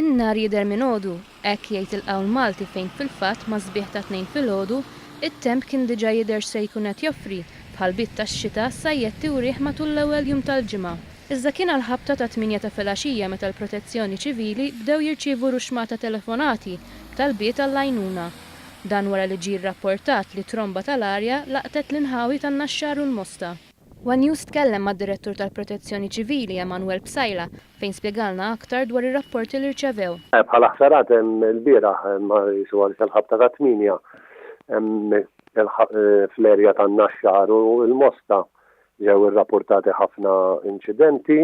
In-nar jidher minn għodu, hekk jgħid il-qawl Malti fejn fil-fatt ma' sbieħ ta' 2 filgħodu, it-temp kien diġà jidher se jkun qed joffri bħal bit tax-xita sajjetti u rieħ matul l-ewwel jum tal-ġimgħa. Iżda kien għall-ħabta ta' 8 ta' filgħaxija meta l-Protezzjoni Ċivili bdew jirċievu ruxmata telefonati tal-biet għall-għajnuna. Dan wara li ġie rrapportat li tromba tal-arja laqtet l-inħawi tan-Naxxar u l-Mosta. One News tkellem mad-Direttur tal-Protezzjoni Ċivili Emanuel Bsajla fejn spjegalna aktar dwar ir-rapporti li rċevew. Bħala ħsarat il-bieraħ ma jisu għal-ħabta ta' 8 fl-erja tan-Naxxar u l-Mosta ġew irrapportati ħafna inċidenti,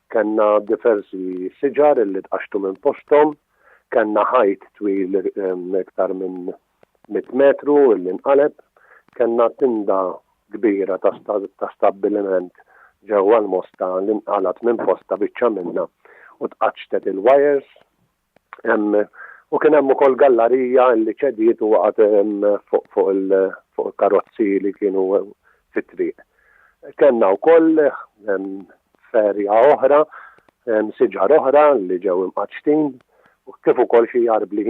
kellna diversi siġar li tqaxtu minn posthom, kellna ħajt twil iktar minn 100 metru li nqaleb, kellna tinda kbira ta' stabbiliment ġewwa l-Mosta li nqalat minn posta biċċa minnha u tqaċtet il-wires u kien hemm ukoll gallerija li ċediet u waqgħet fuq il-karozzi li kienu fit-triq. Kellna wkoll ferja oħra, siġar oħra li ġew imqaċtin u kif ukoll xi jarbli.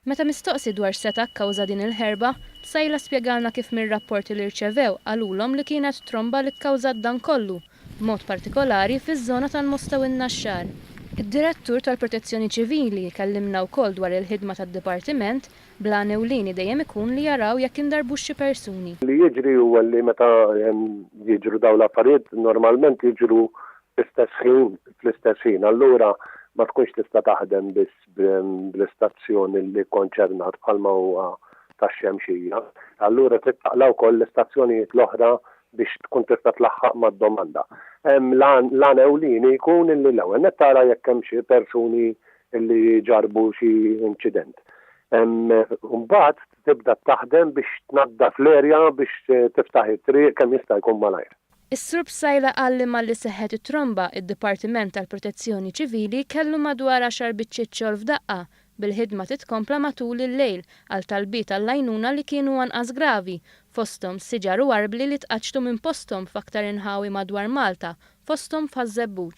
Meta mistoqsi dwar seta' kkawża din il-ħerba, Bsajla spjegalna kif mir-rapporti li rċevew għalulhom li kienet tromba li kkawżat dan kollu, b'mod partikolari fiż-żona tal-Mosta u n-Naxxar. Id-Direttur tal-Protezzjoni Ċivili kellimna wkoll dwar il-ħidma tad-Dipartiment bla ewlieni dejjem ikun li jaraw jekk indarbux xi persuni. Li jiġri huwa li meta jiġru dawn l-affarijiet normalment jiġru fl-istess ħin. Allura ma tkunx tista' taħdem biss bl-istazzjoni li konċernat bħalma huwa tax-Xemxija. Allura titqalgħu wkoll l-istazzjonijiet l-oħra biex tkun tista' tlaħħaq mad-domanda. L-għan ewlieni jkun illi l-ewwel nittara jekk hemm xi persuni li ġarbu xi inċident. Mbagħad tibda taħdem biex tnaddaf l-erja biex tiftaħ it-triq kemm jista' jkun malajr. Is-Sur Bsajla qal li malli seħħet it-tromba id-Dipartiment tal-Protezzjoni Ċivili kellu madwar 10 biċċiet xogħol f'daqqa bil-ħidma titkompla matul il-lejl għal talbiet għall-għajnuna li kienu anqas gravi, fosthom siġar u arbli li tqaċtu minn posthom f'aktar inħawi madwar Malta, fosthom f'Ħażebbuġ.